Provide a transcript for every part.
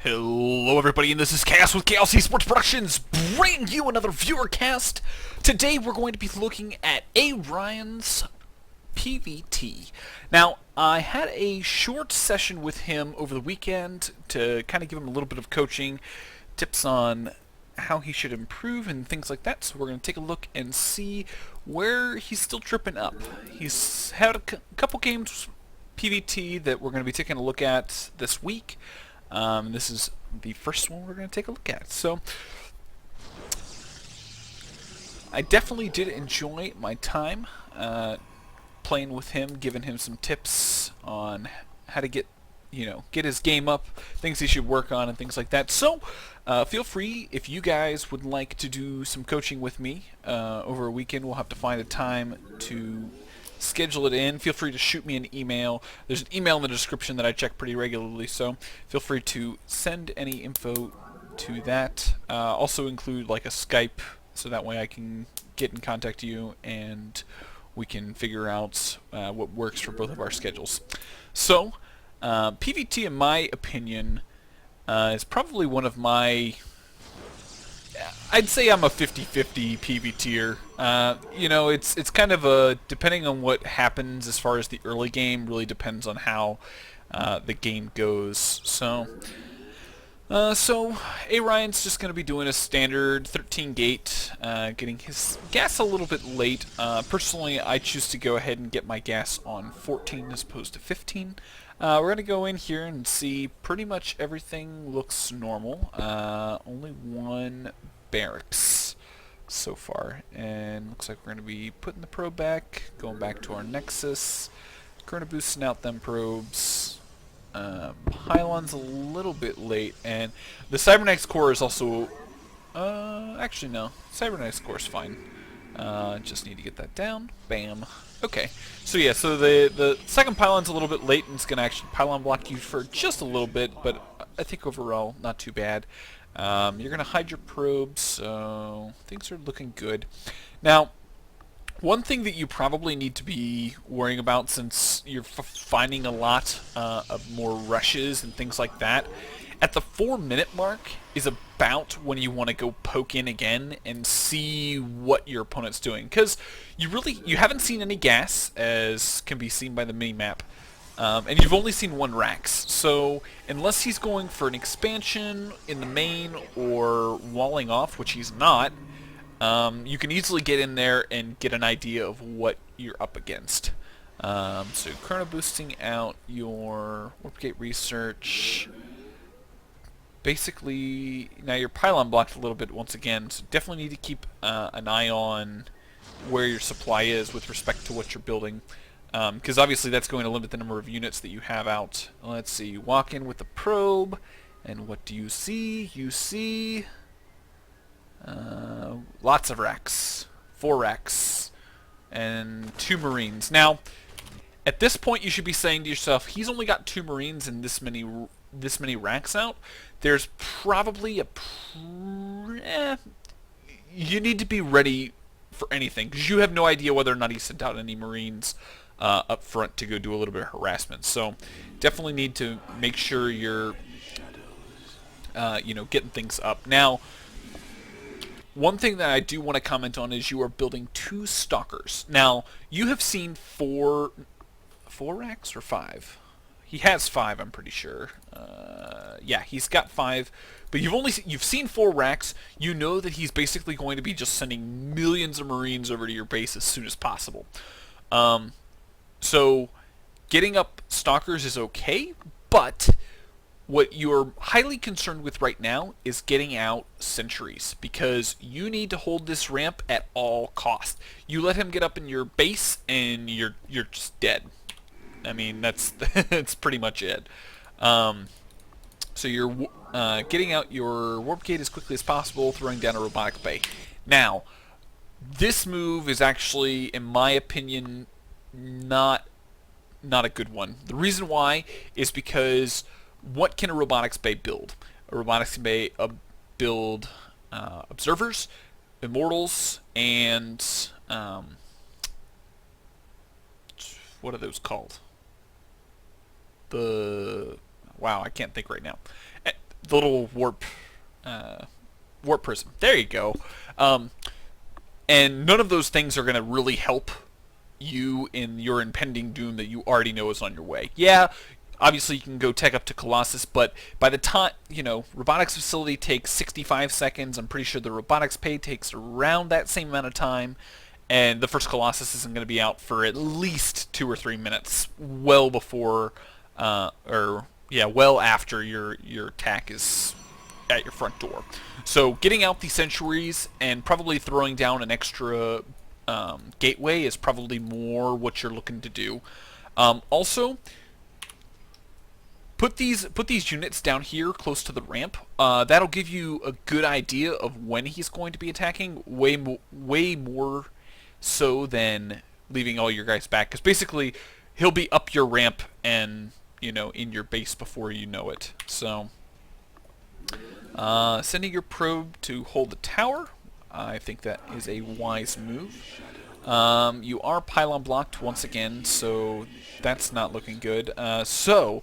Hello everybody, and this is Chaos with Chaos Esports Productions, bringing you another viewer cast. Today we're going to be looking at Arion's PvT. Now, I had a short session with him over the weekend to kind of give him a little bit of coaching, tips on how he should improve and things like that, so we're going to take a look and see where he's still tripping up. He's had a couple games PvT that we're going to be taking a look at this week. This is the first one we're going to take a look at. So, I definitely did enjoy my time playing with him, giving him some tips on how to get his game up, things he should work on, and things like that. So, feel free, if you guys would like to do some coaching with me over a weekend. We'll have to find a time to schedule it in. Feel free to shoot me an email. There's an email in the description that I check pretty regularly, so feel free to send any info to that. Also include like a Skype, so that way I can get in contact with you and we can figure out what works for both of our schedules. So, PvT, in my opinion, is probably one of my... I'd say I'm a 50-50 PvTer. It's kind of a, depending on what happens as far as the early game, really depends on how the game goes. So Arion's just going to be doing a standard 13 gate, getting his gas a little bit late. Personally, I choose to go ahead and get my gas on 14 as opposed to 15. We're going to go in here and see pretty much everything looks normal. Only one barracks so far, and looks like we're going to be putting the probe back, going back to our Nexus, going to boosting out them probes. Pylon's a little bit late, and the Cybernetics core is also actually no, Cybernetics core is fine. Just need to get that down. Bam. Okay, so yeah, so the second pylon's a little bit late, and it's going to actually pylon block you for just a little bit, but I think overall not too bad. You're going to hide your probes, so things are looking good. Now, one thing that you probably need to be worrying about, since you're finding a lot of more rushes and things like that, at the 4-minute mark is about when you want to go poke in again and see what your opponent's doing, because you haven't seen any gas, as can be seen by the mini-map, and you've only seen one Rax, so unless he's going for an expansion in the main or walling off, which he's not, you can easily get in there and get an idea of what you're up against. So chrono boosting out your warp gate research. Basically, now your pylon blocked a little bit once again, so definitely need to keep an eye on where your supply is with respect to what you're building, because obviously that's going to limit the number of units that you have out. Let's see, you walk in with the probe, and what do you see? You see lots of racks, 4 racks, and 2 Marines. Now, at this point, you should be saying to yourself, he's only got 2 Marines and this many racks out. There's probably you need to be ready for anything, because you have no idea whether or not he sent out any Marines up front to go do a little bit of harassment. So definitely need to make sure you're getting things up. Now, one thing that I do want to comment on is you are building 2 stalkers. Now, you have seen 4 racks or 5? He has 5, I'm pretty sure. Yeah, he's got 5, but you've seen 4 racks. You know that he's basically going to be just sending millions of Marines over to your base as soon as possible. So getting up stalkers is okay, but what you're highly concerned with right now is getting out sentries, because you need to hold this ramp at all costs. You let him get up in your base and you're just dead. I mean, that's that's pretty much it. So you're getting out your warp gate as quickly as possible, throwing down a robotic bay. Now, this move is actually, in my opinion, not a good one. The reason why is because what can a robotics bay build? A robotics bay build observers, immortals, and what are those called? Wow, I can't think right now. the little warp prism. There you go. And none of those things are going to really help you in your impending doom that you already know is on your way. Yeah, obviously you can go tech up to Colossus, but by the time, robotics facility takes 65 seconds. I'm pretty sure the robotics pay takes around that same amount of time, and the first Colossus isn't going to be out for at least 2 or 3 minutes, well before, well after your attack is at your front door. So getting out the sentries and probably throwing down an extra gateway is probably more what you're looking to do. Also, put these units down here close to the ramp. That'll give you a good idea of when he's going to be attacking, way more so than leaving all your guys back. Because basically, he'll be up your ramp and in your base before you know it. So, sending your probe to hold the tower. I think that is a wise move. You are pylon blocked once again, so that's not looking good. So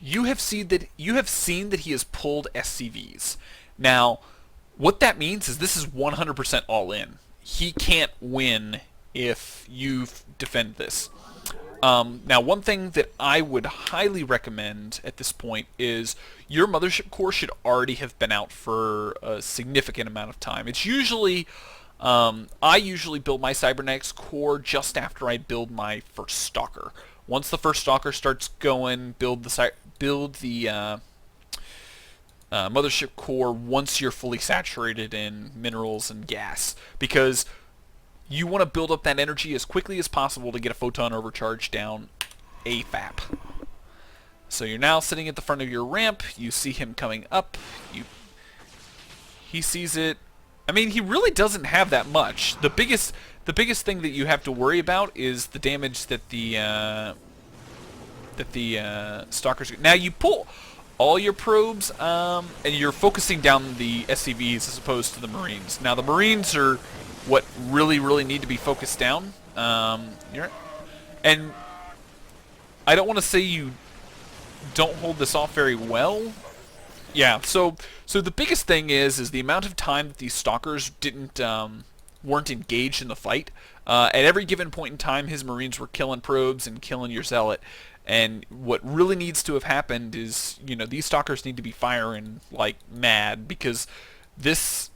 you have seen that he has pulled SCVs. Now, what that means is this is 100% all in. He can't win if you defend this. Now, one thing that I would highly recommend at this point is your mothership core should already have been out for a significant amount of time. It's usually, I usually build my cybernetics core just after I build my first stalker. Once the first stalker starts going, build the mothership core once you're fully saturated in minerals and gas, because you want to build up that energy as quickly as possible to get a photon overcharge down AFAP. So you're now sitting at the front of your ramp. You see him coming up. He sees it. I mean, he really doesn't have that much. The biggest thing that you have to worry about is the damage that the stalkers. Now you pull all your probes, and you're focusing down the SCVs as opposed to the Marines. Now the Marines are what really need to be focused down. And I don't want to say you don't hold this off very well. Yeah, so the biggest thing is the amount of time that these stalkers weren't engaged in the fight. At every given point in time, his Marines were killing probes and killing your zealot. And what really needs to have happened is, these stalkers need to be firing like mad, because this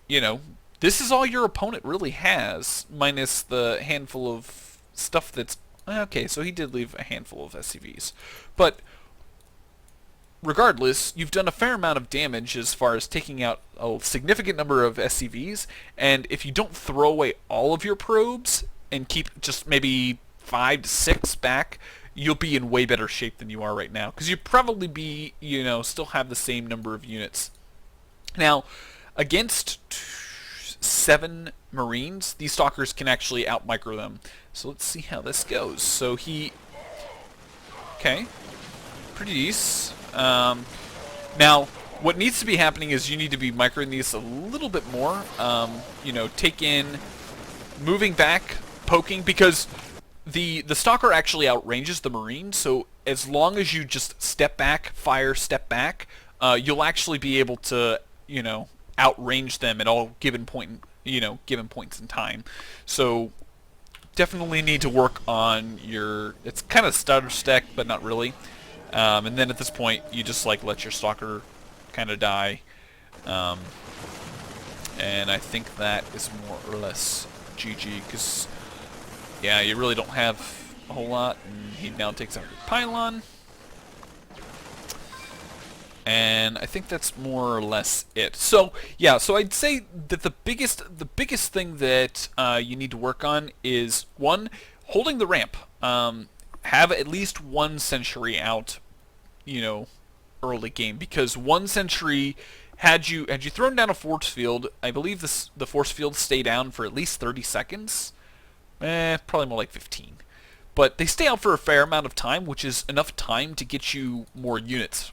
is all your opponent really has, minus the handful of stuff that's... Okay, so he did leave a handful of SCVs. But regardless, you've done a fair amount of damage as far as taking out a significant number of SCVs, and if you don't throw away all of your probes and keep just maybe 5 to 6 back, you'll be in way better shape than you are right now, because you'd probably be, still have the same number of units. Now, against 7 Marines, these stalkers can actually out-micro them. So let's see how this goes. So okay, pretty decent. Now, what needs to be happening is you need to be microing these a little bit more. Moving back, poking, because the stalker actually outranges the Marine. So as long as you just step back, fire, step back, you'll actually be able to, outrange them at all given points in time. So definitely need to work on your... It's kind of stutter step, but not really. And then at this point, you just let your stalker kind of die. And I think that is more or less GG, because yeah, you really don't have a whole lot. And he now takes out your pylon. And I think that's more or less it. So yeah, so I'd say that the biggest thing that you need to work on is, one, holding the ramp. Have at least one sentry out, early game, because one sentry, had you thrown down a force field, I believe the force fields stay down for at least 30 seconds. Probably more like 15. But they stay out for a fair amount of time, which is enough time to get you more units,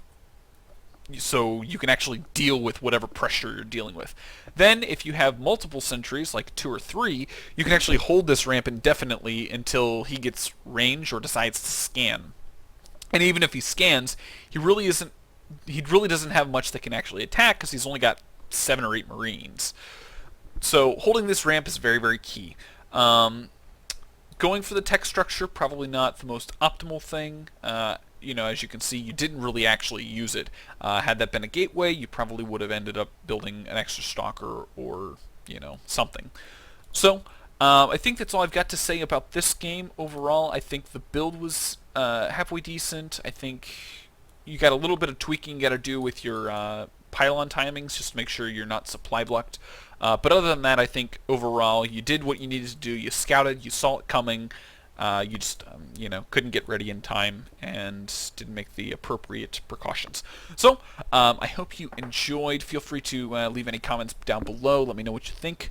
so you can actually deal with whatever pressure you're dealing with. Then, if you have multiple sentries, like 2 or 3, you can actually hold this ramp indefinitely until he gets range or decides to scan. And even if he scans, he really isn't he really doesn't have much that can actually attack because he's only got 7 or 8 Marines. So holding this ramp is very, very key. Going for the tech structure, probably not the most optimal thing. As you can see, you didn't really actually use it. Had that been a gateway, you probably would have ended up building an extra stalker or, something. So, I think that's all I've got to say about this game. Overall, I think the build was halfway decent. I think you got a little bit of tweaking you got to do with your pylon timings, just to make sure you're not supply blocked. But other than that, I think overall you did what you needed to do. You scouted, you saw it coming. You just, couldn't get ready in time and didn't make the appropriate precautions. So, I hope you enjoyed. Feel free to leave any comments down below. Let me know what you think.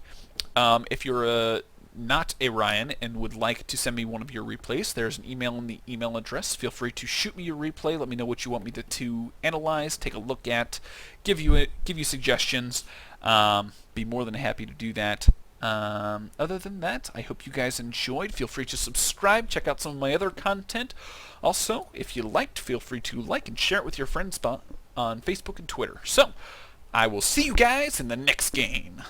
If you're not a Ryan and would like to send me one of your replays, there's an email in the email address. Feel free to shoot me your replay. Let me know what you want me to analyze, take a look at, give you suggestions. Be more than happy to do that. Other than that, I hope you guys enjoyed. Feel free to subscribe, check out some of my other content. Also, if you liked, feel free to like and share it with your friends on Facebook and Twitter. So, I will see you guys in the next game.